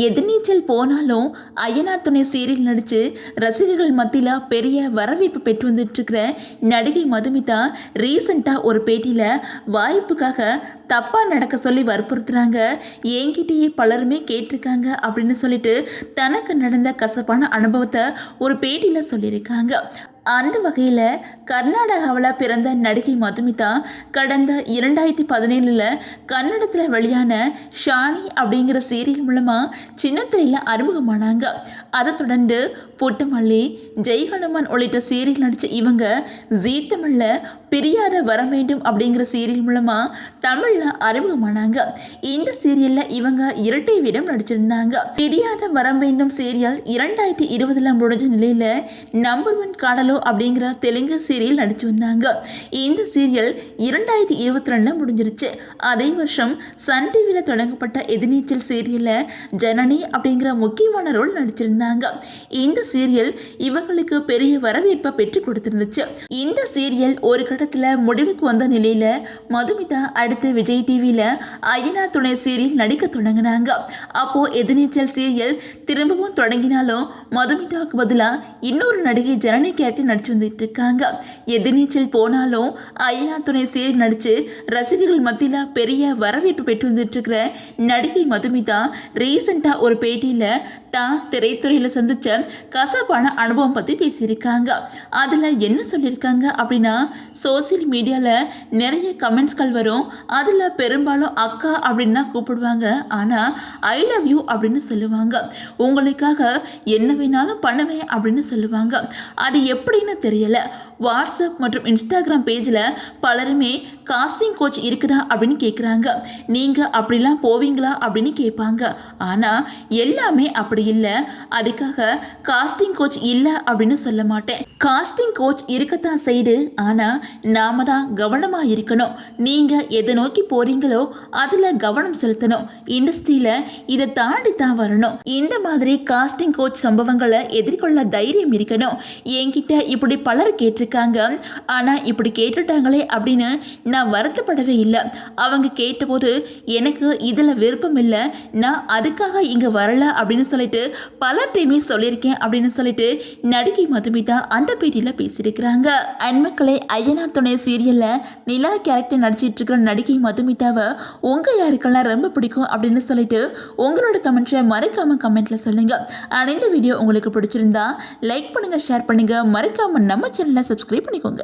எதிர்நீச்சல் போனாலும் ஐயனார் துணை சீரியல் நடித்து ரசிகர்கள் மத்தியில் பெரிய வரவேற்பு பெற்று வந்துட்டுருக்கிற நடிகை மதுமிதா ரீசெண்டாக ஒரு பேட்டியில் வாய்ப்புக்காக தப்பாக நடக்க சொல்லி வற்புறுத்துறாங்க. என்கிட்டயே பலருமே கேட்டிருக்காங்க அப்படின்னு சொல்லிட்டு தனக்கு நடந்த கசப்பான அனுபவத்தை ஒரு பேட்டியில் சொல்லியிருக்காங்க. அந்த வகையில் கர்நாடகாவில் பிறந்த நடிகை மதுமிதா கடந்த 2017 கன்னடத்தில் வெளியான ஷானி அப்படிங்கிற சீரியல் மூலமாக சின்னத்திரையில் அறிமுகமானாங்க. அதை தொடர்ந்து புட்டுமல்லி, ஜெய் ஹனுமான் உள்ளிட்ட சீரியல் நடித்த இவங்க ஜீ தமிழில் பிரியாத வர வேண்டும் அப்படிங்கிற சீரியல் மூலமாக தமிழில் அறிமுகமானாங்க. இந்த சீரியலில் இவங்க இரட்டை வீடம் நடிச்சிருந்தாங்க. பிரியாத வர வேண்டும் சீரியல் 2020 முடிஞ்ச நிலையில் நம்பர் 1 காடலோ அப்படிங்கிற தெலுங்கு சீரியல் நடிச்சு வந்தாங்க. இந்த சீரியல் 2022 முடிஞ்சிருச்சு. அதே வருஷம் சன் டிவியில் தொடங்கப்பட்ட எதிர்நீச்சல் சீரியலில் ஜனனி அப்படிங்கிற முக்கியமான ரோல் நடிச்சிருந்தாங்க. இந்த சீரியல் இவங்களுக்கு பெரிய வரவேற்பை பெற்று கொடுத்திருந்துச்சு. இந்த சீரியல் ஒரு கட்டத்தில் முடிவுக்கு வந்த நிலையில மதுமிதா அடுத்து விஜய் டிவியில் ஐயனார் துணை சீரியல் நடிக்க தொடங்கினாங்க. அப்போ எதிர்நீச்சல் சீரியல் திரும்பவும் தொடங்கினாலும் மதுமிதாவுக்கு பதிலாக இன்னொரு நடிகை ஜனனி கேரக்டர் நடிச்சு வந்துட்டு இருக்காங்க. எதிர்நீச்சல் போனாலும் ஐயனார் துணை சீரியல் நடித்து ரசிகர்கள் மத்தியில் பெரிய வரவேற்பு பெற்று வந்துட்டு இருக்கிற நடிகை மதுமிதா ரீசெண்டாக ஒரு பேட்டியில் தான் திரைத்துறையில் சந்திச்ச கசப்பான அனுபவம் பற்றி பேசியிருக்காங்க. அதில் என்ன சொல்லியிருக்காங்க அப்படின்னா, சோசியல் மீடியாவில் நிறைய கமெண்ட்ஸ்கள் வரும். அதில் பெரும்பாலும் அக்கா அப்படின்னு தான் கூப்பிடுவாங்க. ஆனால் ஐ லவ் யூ அப்படின்னு சொல்லுவாங்க. உங்களுக்காக என்ன வேணாலும் பண்ணுவேன் அப்படின்னு சொல்லுவாங்க. அது எப்படின்னு தெரியல. வாட்ஸ்அப் மற்றும் இன்ஸ்டாகிராம் பேஜில் பலருமே காஸ்டிங் கோச் இருக்குதா அப்படின்னு கேட்குறாங்க. நீங்கள் அப்படிலாம் போவீங்களா அப்படின்னு கேட்பாங்க. ஆனால் எல்லாமே அப்படி இல்லை. அதுக்காக காஸ்டிங் கோச் இல்லை அப்படின்னு சொல்ல மாட்டேன். காஸ்டிங் கோச் இருக்கத்தான் செய்து, ஆனால் நாம தான் கவனமாக இருக்கணும். நீங்கள் எதை நோக்கி போறீங்களோ அதில் கவனம் செலுத்தணும். இண்டஸ்ட்ரியில் இதை தாண்டி தான் வரணும். இந்த மாதிரி காஸ்டிங் கோச் சம்பவங்களை எதிர்கொள்ள தைரியம் இருக்கணும். என்கிட்ட இப்படி பலர் கேட்டிருக்காங்க. ஆனால் இப்படி கேட்டுட்டாங்களே அப்படின்னு நான் வருத்தப்படவே இல்லை. அவங்க கேட்டபோது எனக்கு இதில் விருப்பம் இல்லை, நான் அதுக்காக இங்கே வரல அப்படின்னு சொல்லிட்டு பல டைமே சொல்லியிருக்கேன் அப்படின்னு சொல்லிட்டு நடிகை மதுமிதா அந்த பேட்டியில் பேசியிருக்கிறாங்க. அன்மக்களை ஐயனார் துணை சீரியலில் நிலா கேரக்டர் நடிச்சிட்டு இருக்கிற நடிகை மதுமிதாவை உங்கள் யாருக்கெல்லாம் ரொம்ப பிடிக்கும் அப்படின்னு சொல்லிட்டு உங்களோட கமெண்ட்ஸை மறக்காம கமெண்ட்ல சொல்லுங்க. இந்த வீடியோ உங்களுக்கு பிடிச்சிருந்தா லைக் பண்ணுங்க, ஷேர் பண்ணுங்க, மறக்காம நம்ம சேனலை சப்ஸ்கிரைப் பண்ணிக்கோங்க.